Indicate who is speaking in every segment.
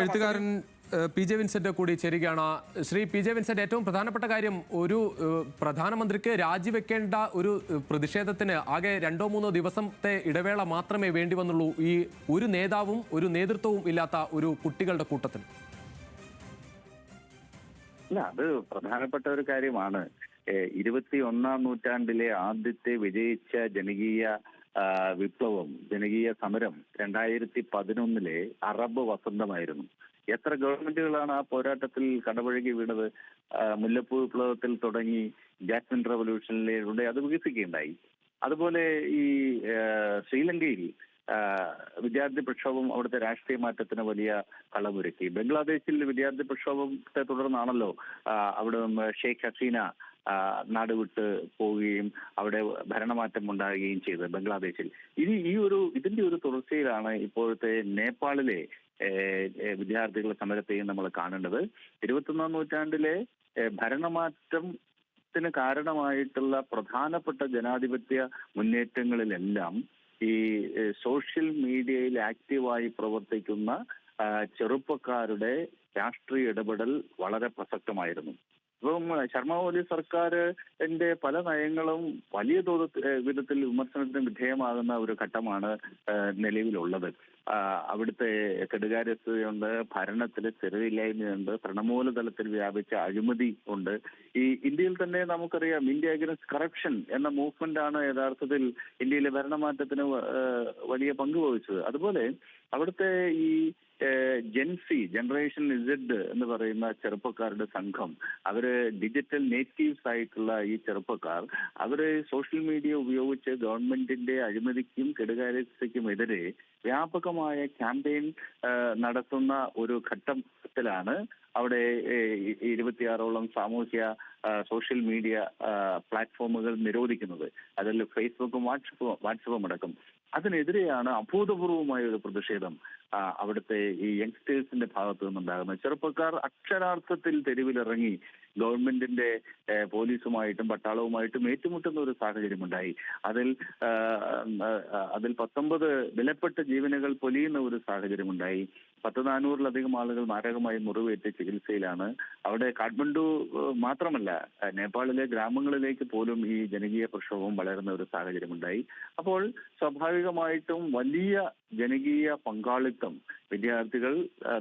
Speaker 1: എഴുത്തുകാരൻ P J Vincent കൂടി ചേരുകയാണ്. ശ്രീ പി ജെ വിൻസെന്റ്, ഏറ്റവും പ്രധാനപ്പെട്ട കാര്യം, ഒരു പ്രധാനമന്ത്രിക്ക് രാജിവെക്കേണ്ട ഒരു പ്രതിഷേധത്തിന് ആകെ 2-3 ദിവസത്തെ ഇടവേള മാത്രമേ വേണ്ടി വന്നുള്ളൂ ഈ ഒരു നേതാവും ഒരു നേതൃത്വവും ഇല്ലാത്ത ഒരു കുട്ടികളുടെ കൂട്ടത്തിന്.
Speaker 2: അല്ല, അത് പ്രധാനപ്പെട്ട ഒരു കാര്യമാണ്. 21ാം നൂറ്റാണ്ടിലെ ആദ്യത്തെ വിജയിച്ച ജനകീയ വിപ്ലവം, ജനകീയ സമരം 2011 അറബ് വസന്തമായിരുന്നു. എത്ര ഗവൺമെന്റുകളാണ് ആ പോരാട്ടത്തിൽ കടപുഴകി വീണത്? മുല്ലപ്പൂ വിപ്ലവത്തിൽ തുടങ്ങി ജാസ്മിൻ റവല്യൂഷനിലൂടെ അത് വികസിക്കുകയുണ്ടായി. അതുപോലെ ഈ ശ്രീലങ്കയിൽ വിദ്യാർത്ഥി പ്രക്ഷോഭം അവിടുത്തെ രാഷ്ട്രീയ മാറ്റത്തിന് വലിയ കളമൊരുക്കി. ബംഗ്ലാദേശിൽ വിദ്യാർത്ഥി പ്രക്ഷോഭത്തെ തുടർന്നാണല്ലോ അവിടെ ഷെയ്ഖ് ഹസീന നാട് വിട്ട് പോവുകയും അവിടെ ഭരണമാറ്റം ഉണ്ടാകുകയും ചെയ്തത് ബംഗ്ലാദേശിൽ. ഇതിന്റെ ഒരു തുടർച്ചയിലാണ് ഇപ്പോഴത്തെ നേപ്പാളിലെ വിദ്യാർത്ഥികളുടെ സമരത്തെയും നമ്മൾ കാണേണ്ടത്. 21ാം നൂറ്റാണ്ടിലെ ഭരണമാറ്റത്തിന് കാരണമായിട്ടുള്ള പ്രധാനപ്പെട്ട ജനാധിപത്യ മുന്നേറ്റങ്ങളിലെല്ലാം ഈ സോഷ്യൽ മീഡിയയിൽ ആക്റ്റീവായി പ്രവർത്തിക്കുന്ന ചെറുപ്പക്കാരുടെ രാഷ്ട്രീയ ഇടപെടൽ വളരെ പ്രസക്തമായിരുന്നു. ഇപ്പം ശർമ്മ ഒലി സർക്കാരിന്റെ പല നയങ്ങളും വലിയ വിധത്തിൽ വിമർശനത്തിന് വിധേയമാകുന്ന ഒരു ഘട്ടമാണ് നിലവിലുള്ളത്. അവിടുത്തെ കെടുകാര്യസ്ഥതയുണ്ട്, ഭരണത്തിലെ സ്ഥിരതയില്ലായ്മയുണ്ട്, തൃണമൂല തലത്തിൽ വ്യാപിച്ച അഴിമതി ഉണ്ട്. ഈ ഇന്ത്യയിൽ തന്നെ നമുക്കറിയാം, ഇന്ത്യ അഗൈൻസ്റ്റ് കറപ്ഷൻ എന്ന മൂവ്മെന്റ് ആണ് യഥാർത്ഥത്തിൽ ഇന്ത്യയിലെ ഭരണമാറ്റത്തിന് വലിയ പങ്ക് വഹിച്ചത്. അതുപോലെ അവിടുത്തെ ഈ ജനറേഷൻ ഇസഡ് എന്ന് പറയുന്ന ചെറുപ്പക്കാരുടെ സംഘം, അവര് ഡിജിറ്റൽ നേറ്റീവ്സ് ആയിട്ടുള്ള ഈ ചെറുപ്പക്കാർ, അവര് സോഷ്യൽ മീഡിയ ഉപയോഗിച്ച് ഗവൺമെന്റിന്റെ അഴിമതിക്കും കെടുകാര്യസ്ഥയ്ക്കും എതിരെ വ്യാപകമായ ക്യാമ്പയിൻ നടത്തുന്ന ഒരു ഘട്ടത്തിലാണ് അവിടെ 26ഓളം സാമൂഹ്യ സോഷ്യൽ മീഡിയ പ്ലാറ്റ്ഫോമുകൾ നിരോധിക്കുന്നത്. അതിൽ ഫേസ്ബുക്കും വാട്സപ്പും അടക്കം. അതിനെതിരെയാണ് അഭൂതപൂർവമായ ഒരു പ്രതിഷേധം അവിടുത്തെ ഈ യങ്സ്റ്റേഴ്സിന്റെ ഭാഗത്തു നിന്നുണ്ടാകുന്നത്. ചെറുപ്പക്കാർ അക്ഷരാർത്ഥത്തിൽ തെരുവിലിറങ്ങി ഗവൺമെന്റിന്റെ പോലീസുമായിട്ടും പട്ടാളവുമായിട്ടും ഏറ്റുമുട്ടുന്ന ഒരു സാഹചര്യമുണ്ടായി. അതിൽ 19 വിലപ്പെട്ട ജീവനുകൾ പൊലിയുന്ന ഒരു സാഹചര്യമുണ്ടായി. 400-ലധികം ആളുകൾ മാരകമായി മുറിവേറ്റ് ചികിത്സയിലാണ്. അവിടെ കാഠ്മണ്ഡു മാത്രമല്ല, നേപ്പാളിലെ ഗ്രാമങ്ങളിലേക്ക് പോലും ഈ ജനകീയ പ്രക്ഷോഭം വളരുന്ന ഒരു സാഹചര്യമുണ്ടായി. അപ്പോൾ സ്വാഭാവികമായിട്ടും വലിയ ജനകീയ പങ്കാളിത്തം വിദ്യാർത്ഥികൾ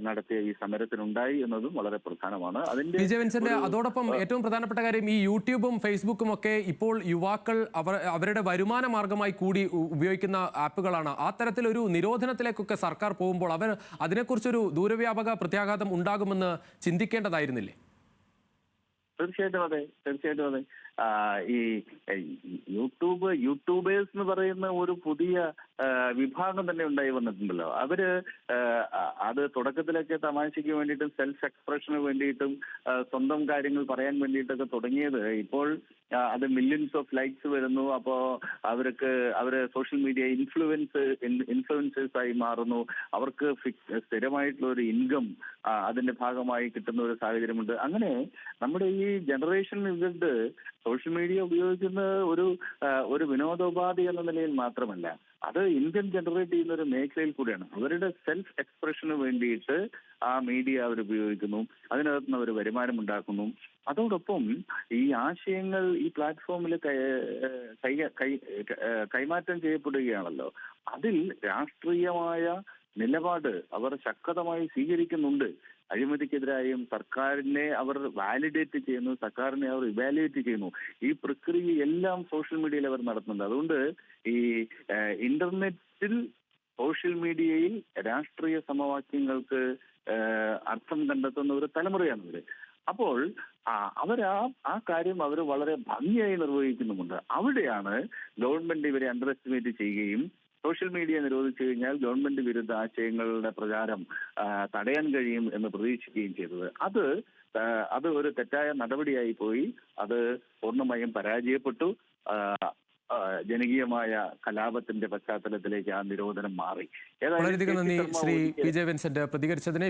Speaker 2: നടത്തിയ ഈ സമരത്തിനുണ്ടായി എന്നതും വളരെ പ്രധാനമാണ്.
Speaker 1: അതോടൊപ്പം ഏറ്റവും പ്രധാനപ്പെട്ട കാര്യം, ഈ യൂട്യൂബും ഫേസ്ബുക്കും ഒക്കെ ഇപ്പോൾ യുവാക്കൾ അവരുടെ വരുമാന മാർഗമായി കൂടി ഉപയോഗിക്കുന്ന ആപ്പുകളാണ്. ആ തരത്തിലൊരു നിരോധനത്തിലേക്കൊക്കെ സർക്കാർ പോകുമ്പോൾ അവർ അതിനെക്കുറിച്ചൊരു ദൂരവ്യാപക പ്രത്യാഘാതം ഉണ്ടാകുമെന്ന് ചിന്തിക്കേണ്ടതായിരുന്നില്ലേ?
Speaker 2: തീർച്ചയായിട്ടും അതെ. ഈ യൂട്യൂബേഴ്സ് എന്ന് പറയുന്ന ഒരു പുതിയ വിഭാഗം തന്നെ ഉണ്ടായി വന്നിട്ടുണ്ടല്ലോ. അവര് അത് തുടക്കത്തിലൊക്കെ തമാശയ്ക്ക് വേണ്ടിയിട്ടും സെൽഫ് എക്സ്പ്രഷന് വേണ്ടിയിട്ടും സ്വന്തം കാര്യങ്ങൾ പറയാൻ വേണ്ടിയിട്ടൊക്കെ തുടങ്ങിയത് ഇപ്പോൾ അത് മില്യൺസ് ഓഫ് ലൈക്സ് വരുന്നു. അപ്പോൾ അവര് സോഷ്യൽ മീഡിയ ഇൻഫ്ലുവൻസേഴ്സ് ആയി മാറുന്നു. അവർക്ക് സ്ഥിരമായിട്ടുള്ള ഒരു ഇൻകം അതിന്റെ ഭാഗമായി കിട്ടുന്ന ഒരു സാഹചര്യമുണ്ട്. അങ്ങനെ നമ്മുടെ ഈ ജനറേഷൻ ഇസഡ് സോഷ്യൽ മീഡിയ ഉപയോഗിക്കുന്ന ഒരു വിനോദോപാധി എന്ന നിലയിൽ മാത്രമല്ല, അത് ഇൻകം ജനറേറ്റ് ചെയ്യുന്ന ഒരു മേഖലയിൽ കൂടിയാണ്. അവരുടെ സെൽഫ് എക്സ്പ്രഷന് വേണ്ടിയിട്ട് ആ മീഡിയ അവർ ഉപയോഗിക്കുന്നു, അതിനകത്ത് നിന്ന് അവർ വരുമാനം ഉണ്ടാക്കുന്നു. അതോടൊപ്പം ഈ ആശയങ്ങൾ ഈ പ്ലാറ്റ്ഫോമിൽ കൈമാറ്റം ചെയ്യപ്പെടുകയാണല്ലോ. അതിൽ രാഷ്ട്രീയമായ നിലപാട് അവർ ശക്തമായി സ്വീകരിക്കുന്നുണ്ട്. അഴിമതിക്കെതിരായും സർക്കാരിനെ അവർ വാലിഡേറ്റ് ചെയ്യുന്നു, സർക്കാരിനെ അവർ ഇവാലുവേറ്റ് ചെയ്യുന്നു. ഈ പ്രക്രിയയെല്ലാം സോഷ്യൽ മീഡിയയിൽ അവർ നടത്തുന്നുണ്ട്. അതുകൊണ്ട് ഈ ഇന്റർനെറ്റിൽ സോഷ്യൽ മീഡിയയിൽ രാഷ്ട്രീയ സമവാക്യങ്ങൾക്ക് അർത്ഥം കണ്ടെത്തുന്ന ഒരു തലമുറയാണ് ഇവര്. അപ്പോൾ ആ കാര്യം അവർ വളരെ ഭംഗിയായി നിർവഹിക്കുന്നുമുണ്ട്. അവിടെയാണ് ഗവൺമെന്റ് ഇവരെ അണ്ടർ എസ്റ്റിമേറ്റ് ചെയ്യുകയും സോഷ്യൽ മീഡിയ നിരോധിച്ചു കഴിഞ്ഞാൽ ഗവൺമെന്റ് വിരുദ്ധ ആശയങ്ങളുടെ പ്രചാരം തടയാൻ കഴിയും എന്ന് പ്രതീക്ഷിക്കുകയും ചെയ്തത്. അത് ഒരു തെറ്റായ നടപടിയായി പോയി. അത് പൂർണ്ണമായും പരാജയപ്പെട്ടു. ജനകീയമായ കലാപത്തിന്റെ പശ്ചാത്തലത്തിലേക്ക് ആ നിരോധനം മാറി.
Speaker 1: വളരെയധികം നന്ദി ശ്രീ പി ജെ വിൻസെന്റ് പ്രതികരിച്ചതിന്.